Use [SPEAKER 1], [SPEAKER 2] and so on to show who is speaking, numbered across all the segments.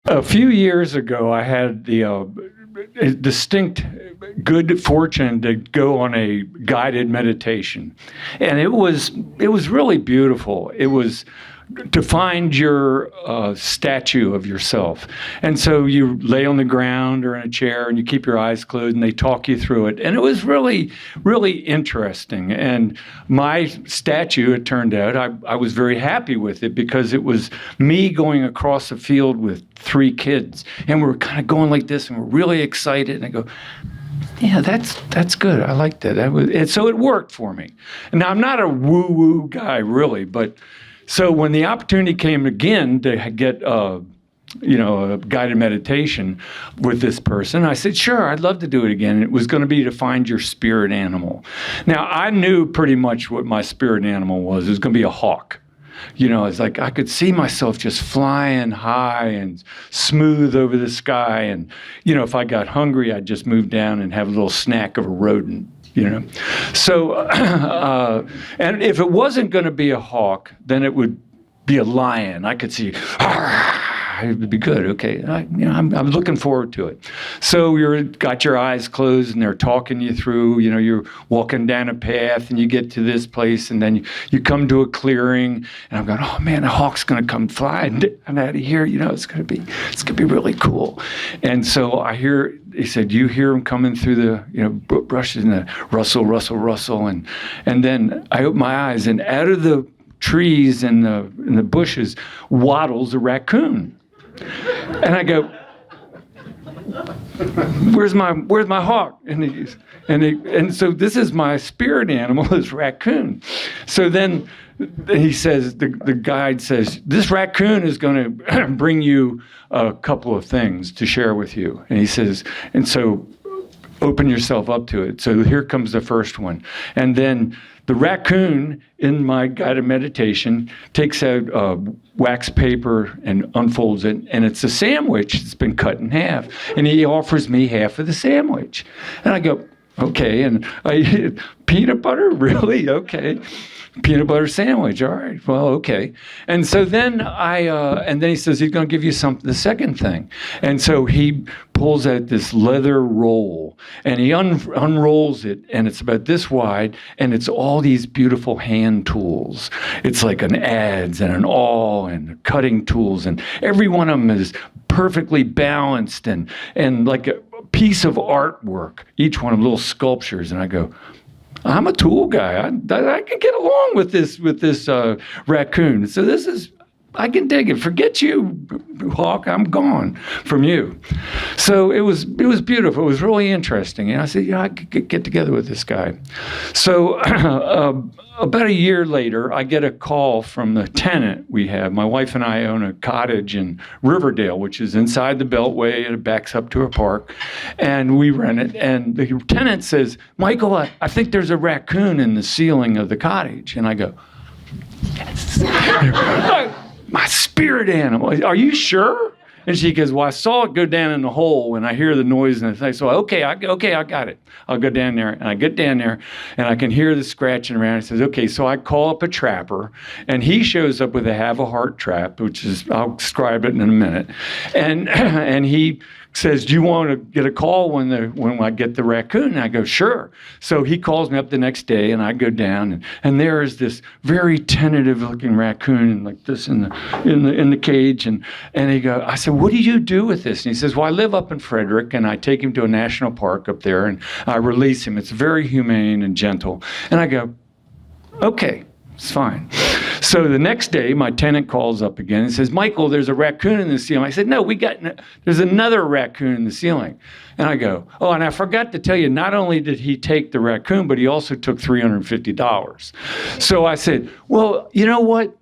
[SPEAKER 1] A few years ago, I had the distinct good fortune to go on a guided meditation, and it was really beautiful. It was to find your statue of yourself. And so you lay on the ground or in a chair and you keep your eyes closed and they talk you through it. And it was really, really interesting. And my statue, it turned out, I was very happy with it because it was me going across the field with 3 kids. And we were kind of going like this and we're really excited. And I go, yeah, that's good. I like that. And so it worked for me. And now I'm not a woo-woo guy, really, but so when the opportunity came again to get, a guided meditation with this person, I said, sure, I'd love to do it again. It was going to be to find your spirit animal. Now, I knew pretty much what my spirit animal was. It was going to be a hawk. It's like I could see myself just flying high and smooth over the sky. And, if I got hungry, I'd just move down and have a little snack of a rodent. So, and if it wasn't going to be a hawk, then it would be a lion. I could see, it would be good. Okay, I'm looking forward to it. So got your eyes closed, and they're talking you through. You're walking down a path, and you get to this place, and then you come to a clearing, and I'm going, oh man, a hawk's going to come flying out of here. It's going to be really cool. And so I hear. He said, you hear him coming through the, brushes and the rustle, rustle, rustle. And then I open my eyes, and out of the trees and the bushes waddles a raccoon. And I go, where's my hawk? And so this is my spirit animal, this raccoon. So then he says, the guide says, this raccoon is going to bring you a couple of things to share with you. And he says, and so open yourself up to it. So here comes the first one. And then the raccoon in my guided meditation takes out wax paper and unfolds it. And it's a sandwich that's been cut in half. And he offers me half of the sandwich. And I go, okay. And peanut butter? Really? Okay. Peanut butter sandwich. All right. Well, okay. And so then and then he says he's going to give you the second thing. And so he pulls out this leather roll and he unrolls it, and it's about this wide, and it's all these beautiful hand tools. It's like an adze and an awl and cutting tools, and every one of them is perfectly balanced and like a piece of artwork. Each one of them little sculptures. And I go, I'm a tool guy. I can get along with this raccoon. So I can dig it. Forget you, hawk. I'm gone from you. So it was beautiful. It was really interesting. And I said, I could get together with this guy. So about a year later, I get a call from the tenant we have. My wife and I own a cottage in Riverdale, which is inside the Beltway, and it backs up to a park. And we rent it. And the tenant says, Michael, I think there's a raccoon in the ceiling of the cottage. And I go, yes. My spirit animal. Are you sure? And she goes, well, I saw it go down in the hole and I hear the noise and the thing. So, okay, I got it. I'll go down there. And I get down there and I can hear the scratching around. He says, okay, so I call up a trapper, and he shows up with a have a heart trap, which is, I'll describe it in a minute. And he says, do you want to get a call when I get the raccoon? And I go, sure. So he calls me up the next day, and I go down, and there is this very tentative looking raccoon like this in the cage. And I said, what do you do with this? And he says, well, I live up in Frederick, and I take him to a national park up there, and I release him. It's very humane and gentle. And I go, okay, it's fine. So the next day, my tenant calls up again and says, Michael, there's a raccoon in the ceiling. I said, no, there's another raccoon in the ceiling. And I go, oh, and I forgot to tell you, not only did he take the raccoon, but he also took $350. So I said, well, you know what?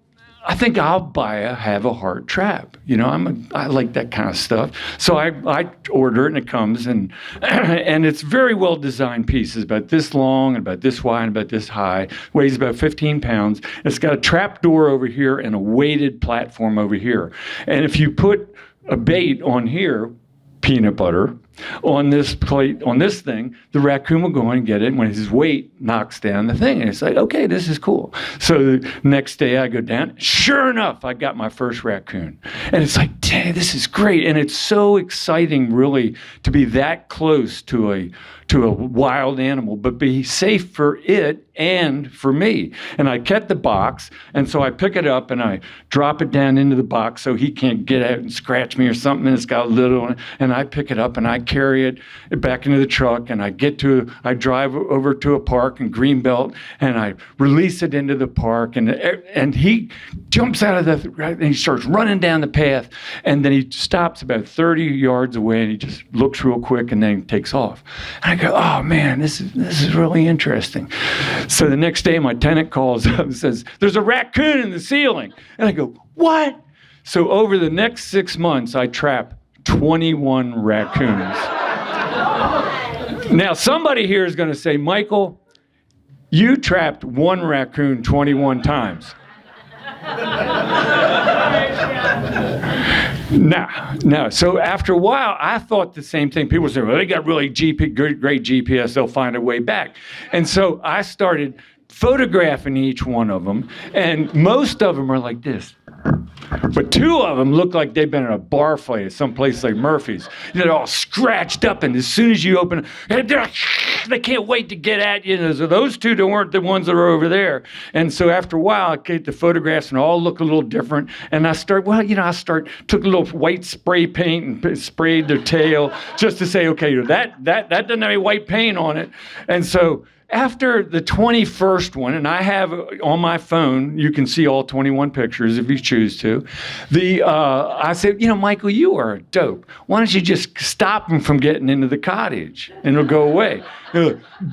[SPEAKER 1] I think I'll buy a have a heart trap. I like that kind of stuff. So I order it, and it comes, and it's very well designed piece. It's about this long, and about this wide, and about this high. Weighs about 15 pounds. It's got a trap door over here and a weighted platform over here. And if you put a bait on here, peanut butter, on this plate, on this thing, the raccoon will go in and get it. And when his weight knocks down the thing, and it's like, okay, this is cool. So the next day I go down. Sure enough, I got my first raccoon. And it's like, dang, this is great. And it's so exciting, really, to be that close to a wild animal, but be safe for it and for me. And I kept the box, and so I pick it up and I drop it down into the box so he can't get out and scratch me or something, and it's got a lid on it. And I pick it up and I carry it back into the truck, and I drive over to a park in Greenbelt, and I release it into the park, and he jumps out of and he starts running down the path, and then he stops about 30 yards away, and he just looks real quick, and then he takes off. And I go, oh man, this is really interesting. So the next day my tenant calls up and says, there's a raccoon in the ceiling. And I go, what? So over the next 6 months, I trap 21 raccoons. Now somebody here is going to say, Michael, you trapped one raccoon 21 times. No. So after a while, I thought the same thing. People say, well, they got really great GPS. They'll find a way back. And so I started photographing each one of them. And most of them are like this. But two of them look like they've been in a bar fight at some place like Murphy's. They're all scratched up, and as soon as you open it, they can't wait to get at you. So those two weren't the ones that are over there. And so after a while, I get the photographs and all look a little different. And I took a little white spray paint and sprayed their tail just to say, okay, that doesn't have any white paint on it. And so after the 21st one, and I have on my phone, you can see all 21 pictures if you choose to. I said, Michael, you are a dope. Why don't you just stop them from getting into the cottage, and it'll go away?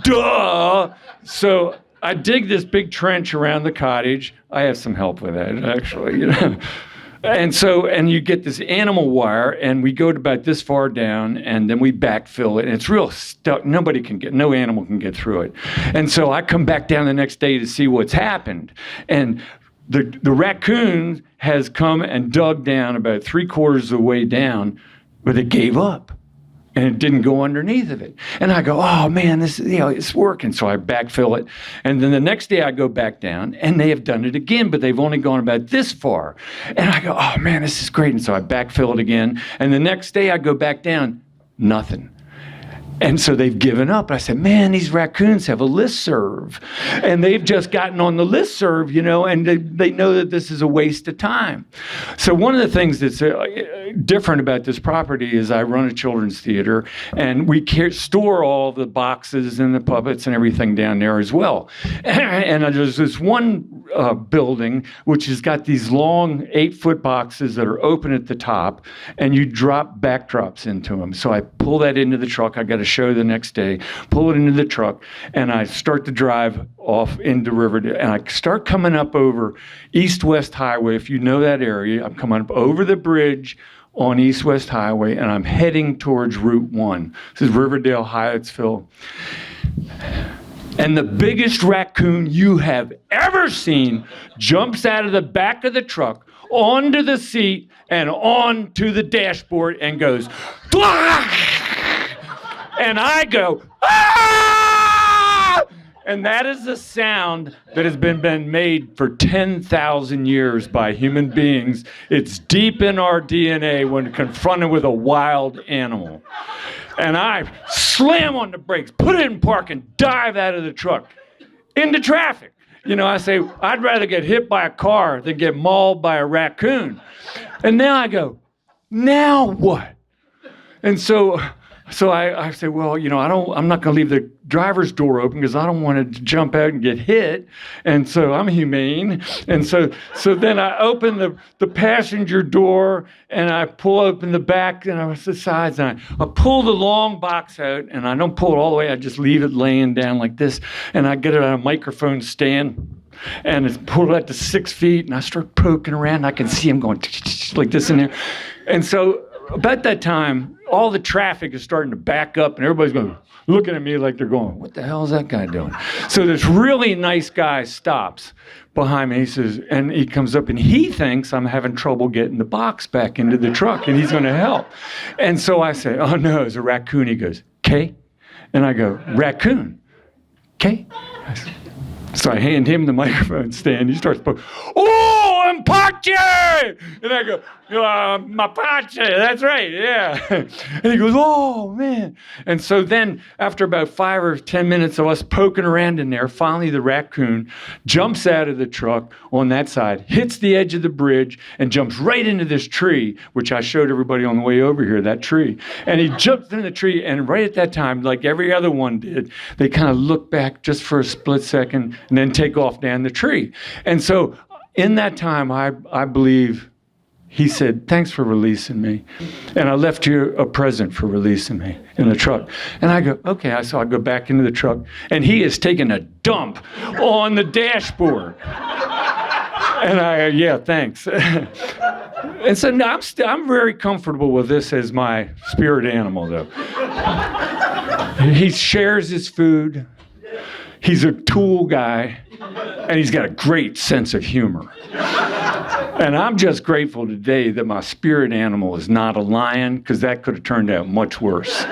[SPEAKER 1] Duh! So I dig this big trench around the cottage. I have some help with that, actually, And you get this animal wire, and we go about this far down, and then we backfill it, and it's real stuck. No animal can get through it. And so I come back down the next day to see what's happened. And the raccoon has come and dug down about 3/4 of the way down, but it gave up. And it didn't go underneath of it. And I go, oh man, it's working. So I backfill it. And then the next day I go back down, and they have done it again, but they've only gone about this far. And I go, oh man, this is great. And so I backfill it again. And the next day I go back down, nothing. And so they've given up. I said, man, these raccoons have a listserv. And they've just gotten on the listserv, and they know that this is a waste of time. So one of the things that's different about this property is I run a children's theater, and we store all the boxes and the puppets and everything down there as well. And there's this one building which has got these long 8-foot boxes that are open at the top, and you drop backdrops into them. So I pull that into the truck. I got a show the next day, pull it into the truck, and I start to drive off into Riverdale, and I start coming up over East-West Highway. If you know that area, I'm coming up over the bridge on East-West Highway, and I'm heading towards Route 1. This is Riverdale, Hyattsville. And the biggest raccoon you have ever seen jumps out of the back of the truck, onto the seat, and onto the dashboard, and goes, "Blah!" And I go, "Ah!" And that is the sound that has been made for 10,000 years by human beings. It's deep in our DNA when confronted with a wild animal. And I slam on the brakes, put it in park, and dive out of the truck into traffic. I say, I'd rather get hit by a car than get mauled by a raccoon. And now I go, now what? And so I say, well, I'm not going to leave the driver's door open because I don't want it to jump out and get hit. And so I'm humane. And so then I open the passenger door, and I pull open the back and the sides, and I pull the long box out, and I don't pull it all the way. I just leave it laying down like this, and I get it on a microphone stand, and it's pulled out to 6 feet, and I start poking around. I can see him going like this in there. And so about that time, all the traffic is starting to back up, and everybody's going, looking at me like they're going, what the hell is that guy doing? So this really nice guy stops behind me. He says, and he comes up, and he thinks I'm having trouble getting the box back into the truck, and he's going to help. And so I say, oh, no, it's a raccoon. He goes, K? And I go, raccoon. K? So I hand him the microphone stand. He starts poking, oh, Mapache! And I go, Mapache, that's right, yeah. And he goes, oh, man. And so then after about 5 or 10 minutes of us poking around in there, finally the raccoon jumps out of the truck on that side, hits the edge of the bridge, and jumps right into this tree, which I showed everybody on the way over here, that tree. And he jumps in the tree, and right at that time, like every other one did, they kind of look back just for a split second and then take off down the tree. And so in that time, I believe he said, thanks for releasing me. And I left you a present for releasing me in the truck. And I go, okay. So I go back into the truck, and he is taking a dump on the dashboard. And I, yeah, thanks. And so now I'm very comfortable with this as my spirit animal, though. He shares his food. He's a tool guy, and he's got a great sense of humor. And I'm just grateful today that my spirit animal is not a lion, because that could have turned out much worse.